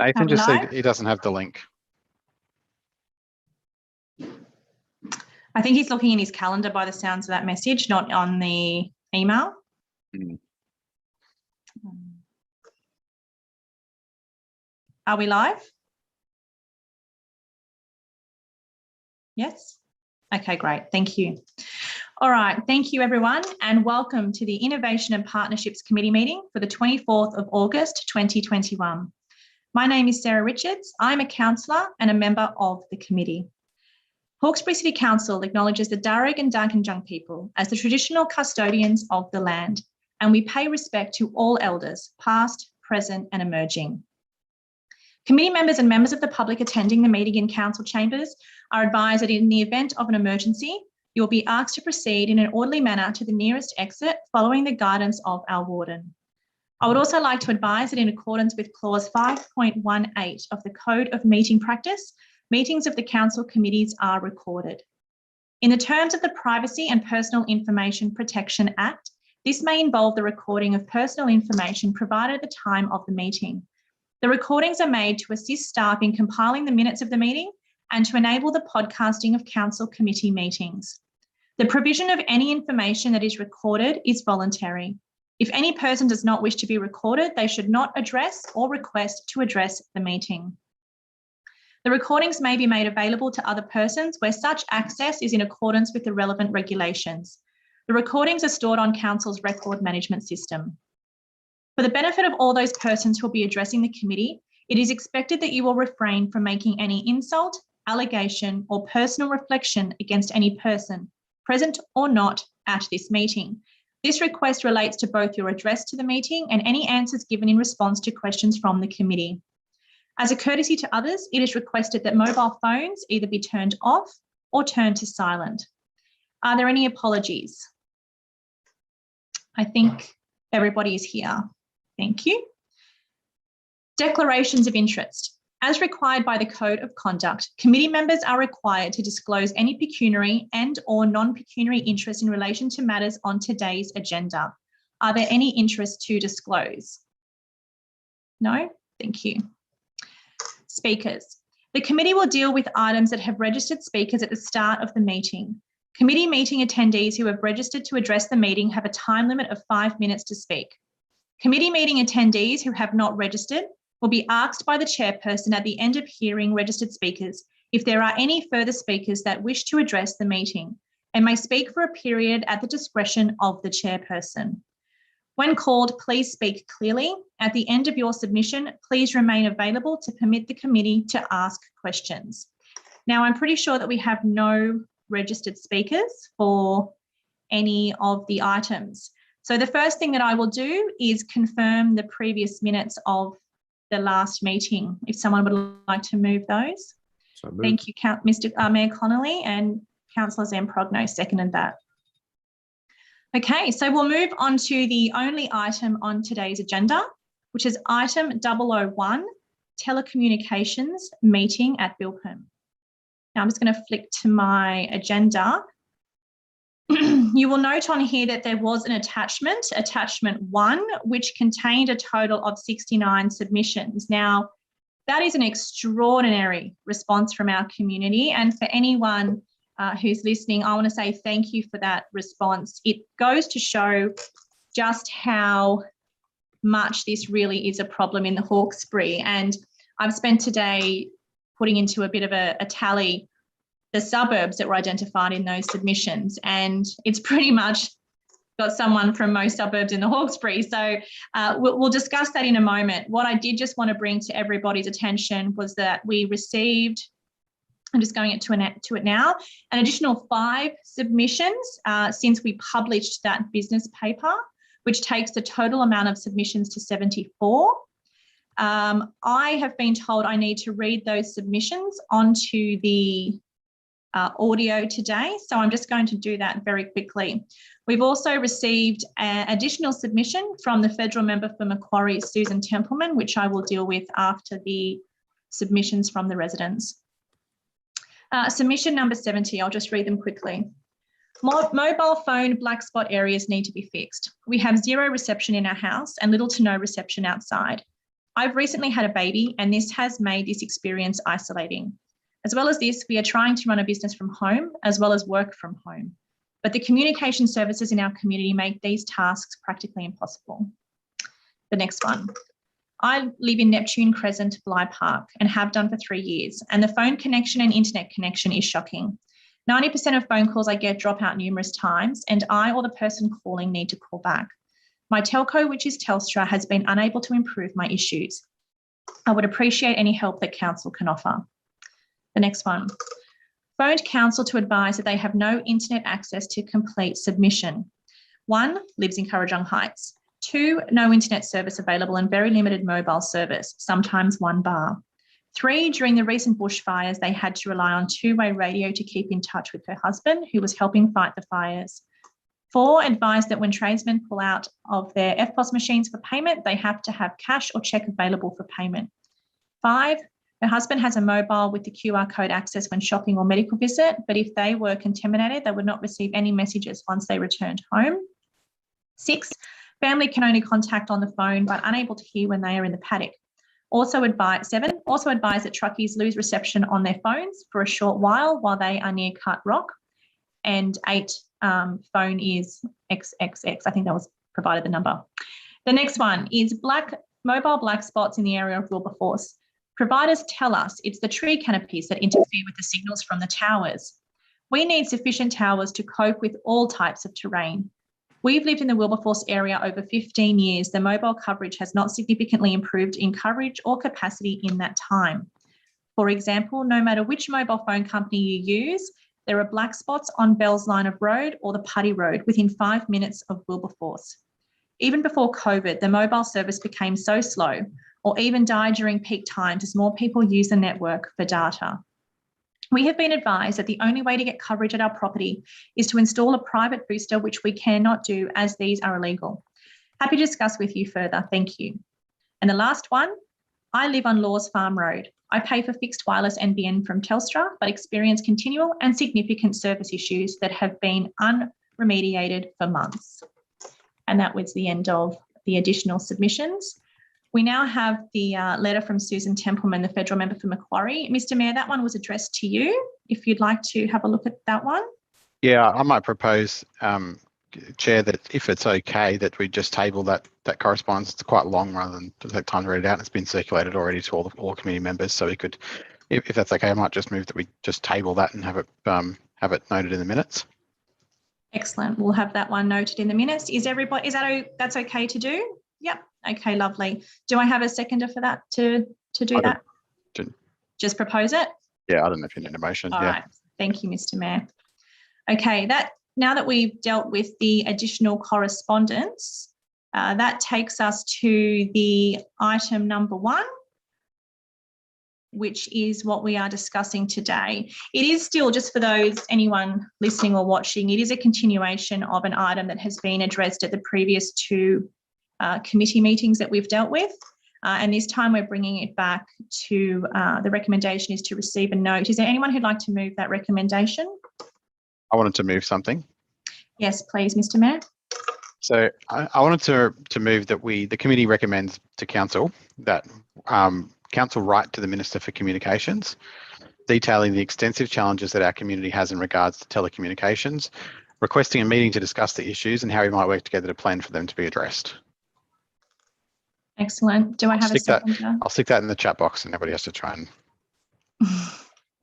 Nathan just said he doesn't have the link. I think he's looking in his calendar by the sounds of that message, not on the email. Are we live? Yes? Okay, great. Thank you. All right. Thank you, everyone, and welcome to the Innovation and Partnerships Committee meeting for the 24th of August, 2021. My name is Sarah Richards. I'm a councillor and a member of the committee. Hawkesbury City Council acknowledges the Darug and Darkinjung people as the traditional custodians of the land, and we pay respect to all elders, past, present, and emerging. Committee members and members of the public attending the meeting in council chambers are advised that in the event of an emergency, you will be asked to proceed in an orderly manner to the nearest exit following the guidance of our warden. I would also like to advise that in accordance with clause 5.18 of the Code of Meeting Practice, meetings of the council committees are recorded. In the terms of the Privacy and Personal Information Protection Act, this may involve the recording of personal information provided at the time of the meeting. The recordings are made to assist staff in compiling the minutes of the meeting and to enable the podcasting of council committee meetings. The provision of any information that is recorded is voluntary. If any person does not wish to be recorded, they should not address or request to address the meeting. The recordings may be made available to other persons where such access is in accordance with the relevant regulations. The recordings are stored on council's record management system. For the benefit of all those persons who will be addressing the committee, it is expected that you will refrain from making any insult, allegation, or personal reflection against any person, present or not, at this meeting. This request relates to both your address to the meeting and any answers given in response to questions from the committee. As a courtesy to others, it is requested that mobile phones either be turned off or turned to silent. Are there any apologies? I think everybody is here. Thank you. Declarations of interest. As required by the Code of Conduct, committee members are required to disclose any pecuniary and/or non-pecuniary interest in relation to matters on today's agenda. Are there any interests to disclose? No? Thank you. Speakers. The committee will deal with items that have registered speakers at the start of the meeting. Committee meeting attendees who have registered to address the meeting have a time limit of 5 minutes to speak. Committee meeting attendees who have not registered will be asked by the chairperson at the end of hearing registered speakers if there are any further speakers that wish to address the meeting and may speak for a period at the discretion of the chairperson. When called, please speak clearly. At the end of your submission, please remain available to permit the committee to ask questions. Now, I'm pretty sure that we have no registered speakers for any of the items. So the first thing that I will do is confirm the previous minutes of the last meeting, if someone would like to move those. So moved. Thank you, Mr. Mayor Connolly, and Councillor Zamprogno seconded that. Okay, so we'll move on to the only item on today's agenda, which is item 001, telecommunications meeting at Bilpin. Now I'm just going to flick to my agenda. You will note on here that there was an attachment 1, which contained a total of 69 submissions. Now, that is an extraordinary response from our community. And for anyone who's listening, I want to say thank you for that response. It goes to show just how much this really is a problem in the Hawkesbury. And I've spent today putting into a bit of a tally the suburbs that were identified in those submissions, and it's pretty much got someone from most suburbs in the Hawkesbury. So we'll discuss that in a moment. What I did just want to bring to everybody's attention was that we received, I'm just going to it now, an additional 5 submissions since we published that business paper, which takes the total amount of submissions to 74. I have been told I need to read those submissions onto the audio today, so I'm just going to do that very quickly. We've also received an additional submission from the federal member for Macquarie, Susan Templeman, which I will deal with after the submissions from the residents. Submission number 70, I'll just read them quickly. Mobile phone black spot areas need to be fixed. We have 0 reception in our house and little to no reception outside. I've recently had a baby and this has made this experience isolating. As well as this, we are trying to run a business from home as well as work from home. But the communication services in our community make these tasks practically impossible. The next one. I live in Neptune Crescent, Bligh Park, and have done for 3 years, and the phone connection and internet connection is shocking. 90% of phone calls I get drop out numerous times, and I or the person calling need to call back. My telco, which is Telstra, has been unable to improve my issues. I would appreciate any help that council can offer. The next one. Phoned council to advise that they have no internet access to complete submission. 1, lives in Currajong Heights. 2, no internet service available and very limited mobile service, sometimes 1 bar. 3, during the recent bushfires, they had to rely on two-way radio to keep in touch with her husband, who was helping fight the fires. 4, advised that when tradesmen pull out of their EFTPOS machines for payment, they have to have cash or cheque available for payment. 5, her husband has a mobile with the QR code access when shopping or medical visit, but if they were contaminated, they would not receive any messages once they returned home. 6, family can only contact on the phone but unable to hear when they are in the paddock. 7, also advise that truckies lose reception on their phones for a short while they are near Cut Rock. And 8, phone is XXX. I think that was provided the number. The next one is mobile black spots in the area of Wilberforce. Providers tell us it's the tree canopies that interfere with the signals from the towers. We need sufficient towers to cope with all types of terrain. We've lived in the Wilberforce area over 15 years. The mobile coverage has not significantly improved in coverage or capacity in that time. For example, no matter which mobile phone company you use, there are black spots on Bell's line of road or the Putty Road within 5 minutes of Wilberforce. Even before COVID, the mobile service became so slow or even died during peak times as more people use the network for data. We have been advised that the only way to get coverage at our property is to install a private booster, which we cannot do as these are illegal. Happy to discuss with you further. Thank you. And the last one, I live on Laws Farm Road. I pay for fixed wireless NBN from Telstra, but experience continual and significant service issues that have been unremediated for months. And that was the end of the additional submissions. We now have the letter from Susan Templeman, the federal member for Macquarie. Mr Mayor, that one was addressed to you, if you'd like to have a look at that one. Yeah, I might propose, Chair, that if it's okay, that we just table that correspondence. It's quite long rather than take time to read it out. It's been circulated already to all committee members, so we could, if that's okay, I might just move that we just table that and have it noted in the minutes. Excellent. We'll have that one noted in the minutes. That's okay to do? Yep. Okay, lovely. Do I have a seconder for that to do that? Just propose it? Yeah, I don't know if you need a motion. All right. Thank you, Mr Mayor. Okay, now that we've dealt with the additional correspondence, that takes us to the item number 1, which is what we are discussing today. It is still, just for anyone listening or watching, it is a continuation of an item that has been addressed at the previous 2 committee meetings that we've dealt with. And this time we're bringing it back to, the recommendation is to receive a note. Is there anyone who'd like to move that recommendation? I wanted to move something. Yes, please, Mr Mayor. So I wanted to move that the committee recommends to council that council write to the Minister for Communications, detailing the extensive challenges that our community has in regards to telecommunications, requesting a meeting to discuss the issues and how we might work together to plan for them to be addressed. Excellent. Do I have a seconder? I'll stick that in the chat box and nobody has to try and...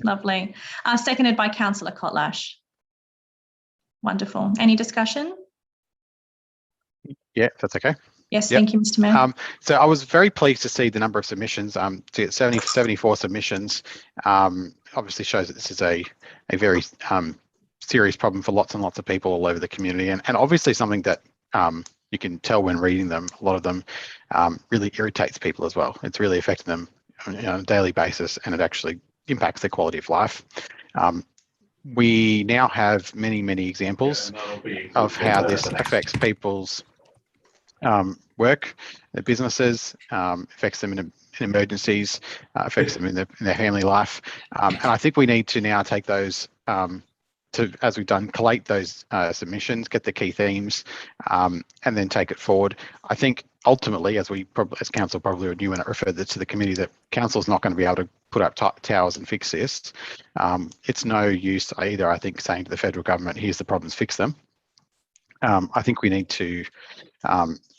Lovely. Seconded by Councillor Kotlash. Wonderful. Any discussion? Yeah, if that's okay. Yes, yep. Thank you, Mr Mayor. So I was very pleased to see the number of submissions, to get 74 submissions. Obviously shows that this is a very serious problem for lots and lots of people all over the community, and obviously something that you can tell when reading them, a lot of them really irritates people as well. It's really affecting them on a daily basis, and it actually impacts their quality of life. We now have many examples of how this affects people's work, their businesses, affects them in emergencies, affects them in their family life. And I think we need to now take those as we've done, collate those submissions, get the key themes, and then take it forward. I think ultimately, as council probably knew when it referred to the committee, that council's not going to be able to put up towers and fix this. It's no use either, I think, saying to the federal government, here's the problems, fix them. I think we need to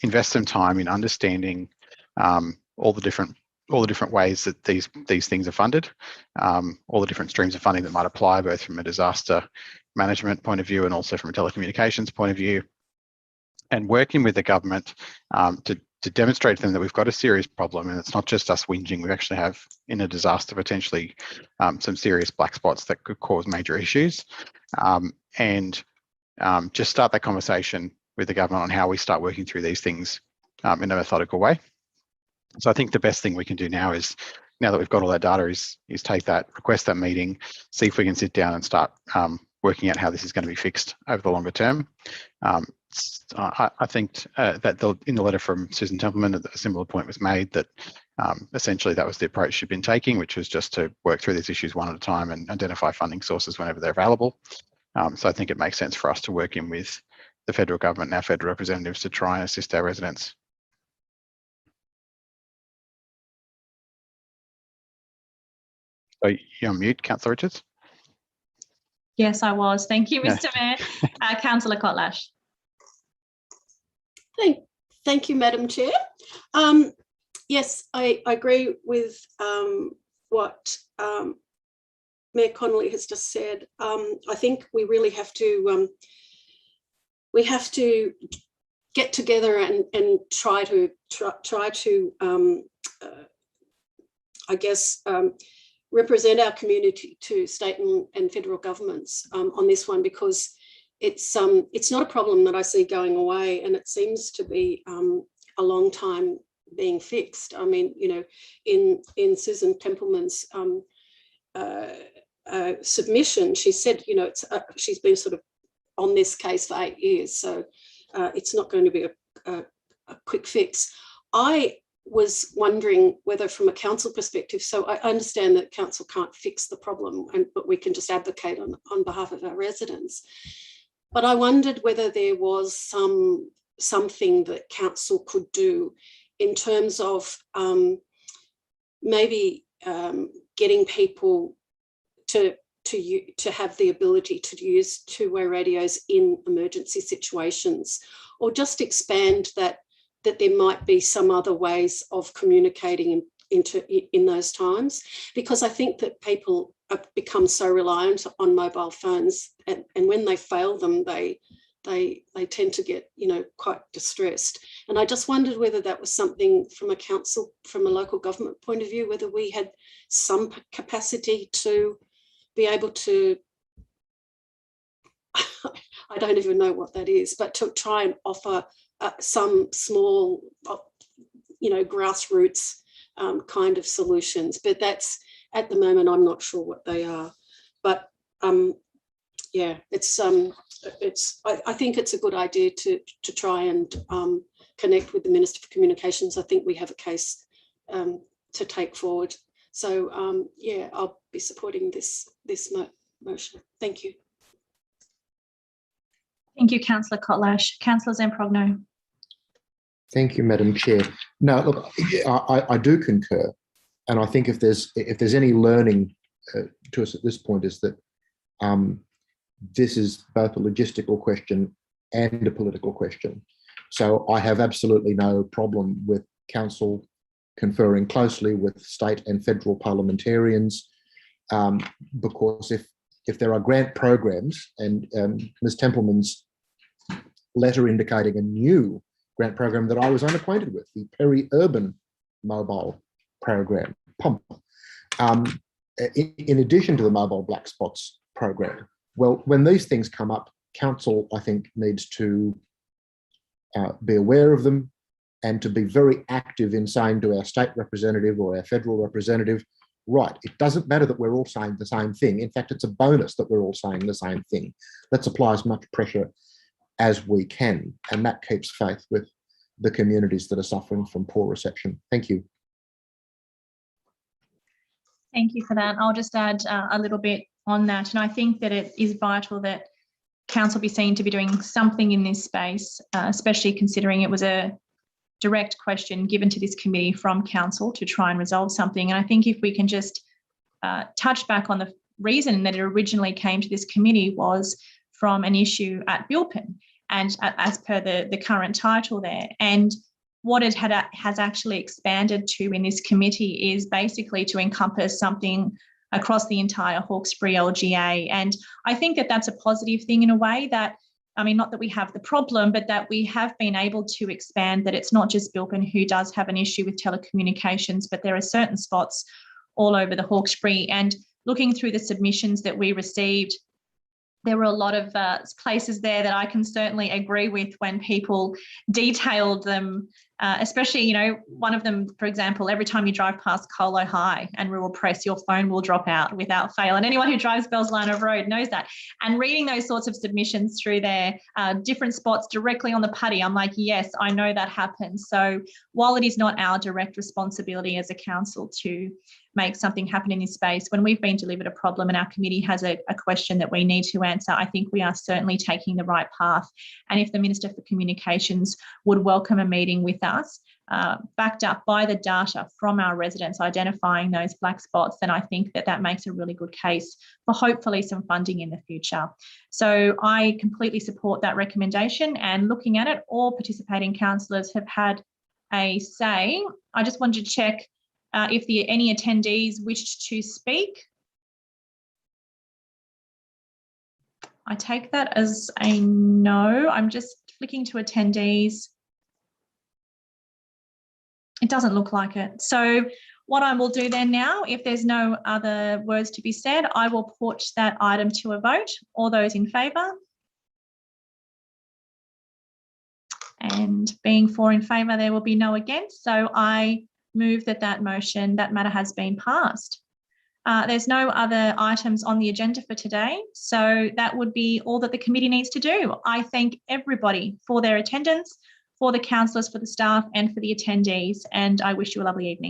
invest some time in understanding all the different ways that these things are funded, all the different streams of funding that might apply, both from a disaster management point of view and also from a telecommunications point of view, and working with the government to demonstrate to them that we've got a serious problem, and it's not just us whinging. We actually have, in a disaster, potentially some serious black spots that could cause major issues, and just start that conversation with the government on how we start working through these things in a methodical way. So I think the best thing we can do now is, now that we've got all that data, is take that, request that meeting, see if we can sit down and start working out how this is going to be fixed over the longer term. I think that in the letter from Susan Templeman, a similar point was made that essentially that was the approach she'd been taking, which was just to work through these issues one at a time and identify funding sources whenever they're available. So I think it makes sense for us to work in with the federal government and our federal representatives to try and assist our residents. So you're on mute, Councillor Richards. Yes, I was. Thank you, Mr. Mayor. Councillor Kotlash. Thank you, Madam Chair. Yes, I agree with what Mayor Connolly has just said. I think we really have to get together and try to I guess represent our community to state and federal governments on this one, because it's not a problem that I see going away, and it seems to be a long time being fixed. I mean, you know, in Susan Templeman's submission, she said, you know, she's been sort of on this case for 8 years, so it's not going to be a quick fix. I was wondering whether, from a council perspective, so I understand that council can't fix the problem, but we can just advocate on behalf of our residents. But I wondered whether there was something that council could do in terms of maybe getting people to have the ability to use two-way radios in emergency situations, or just expand that there might be some other ways of communicating in those times, because I think that people have become so reliant on mobile phones, and when they fail them, they tend to get, you know, quite distressed. And I just wondered whether that was something from a council, from a local government point of view, whether we had some capacity to be able to, I don't even know what that is, but to try and offer some small, you know, grassroots kind of solutions. But that's, at the moment, I'm not sure what they are. But yeah, I think it's a good idea to try and connect with the Minister for Communications. I think we have a case to take forward. So yeah, I'll be supporting this motion. Thank you. Thank you, Councillor Kotlash. Councillor Zamprogno. Thank you, Madam Chair. Now, look, I do concur, and I think if there's any learning to us at this point, is that this is both a logistical question and a political question. So I have absolutely no problem with council conferring closely with state and federal parliamentarians, because if there are grant programs, and Ms. Templeman's letter indicating a new grant program that I was unacquainted with, the peri-urban mobile program, PUMP, in addition to the mobile black spots program. Well, when these things come up, council, I think, needs to be aware of them and to be very active in saying to our state representative or our federal representative, right, it doesn't matter that we're all saying the same thing. In fact, it's a bonus that we're all saying the same thing. Let's apply as much pressure as we can, and that keeps faith with the communities that are suffering from poor reception. Thank you. Thank you for that. I'll just add a little bit on that. And I think that it is vital that council be seen to be doing something in this space, especially considering it was a direct question given to this committee from council to try and resolve something. And I think if we can just touch back on the reason that it originally came to this committee was from an issue at Bilpin, and as per the current title there. And what it has actually expanded to in this committee is basically to encompass something across the entire Hawkesbury LGA. And I think that that's a positive thing in a way that, I mean, not that we have the problem, but that we have been able to expand that it's not just Bilpin who does have an issue with telecommunications, but there are certain spots all over the Hawkesbury. And looking through the submissions that we received, there were a lot of places there that I can certainly agree with when people detailed them, especially, you know, one of them, for example, every time you drive past Colo High and Rural Press, your phone will drop out without fail. And anyone who drives Bells Line of Road knows that. And reading those sorts of submissions through there, different spots directly on the putty, I'm like, yes, I know that happens. So while it is not our direct responsibility as a council to make something happen in this space, when we've been delivered a problem and our committee has a question that we need to answer, I think we are certainly taking the right path. And if the Minister for Communications would welcome a meeting with us, backed up by the data from our residents identifying those black spots, then I think that that makes a really good case for hopefully some funding in the future. So I completely support that recommendation, and looking at it, all participating councillors have had a say. I just wanted to check if any attendees wished to speak. I take that as a no. I'm just flicking to attendees. It doesn't look like it. So what I will do then now, if there's no other words to be said, I will put that item to a vote. All those in favour? And being 4 in favour, there will be no against. So I move that that matter has been passed. There's no other items on the agenda for today, so that would be all that the committee needs to do. I thank everybody for their attendance, for the councillors, for the staff, and for the attendees, and I wish you a lovely evening.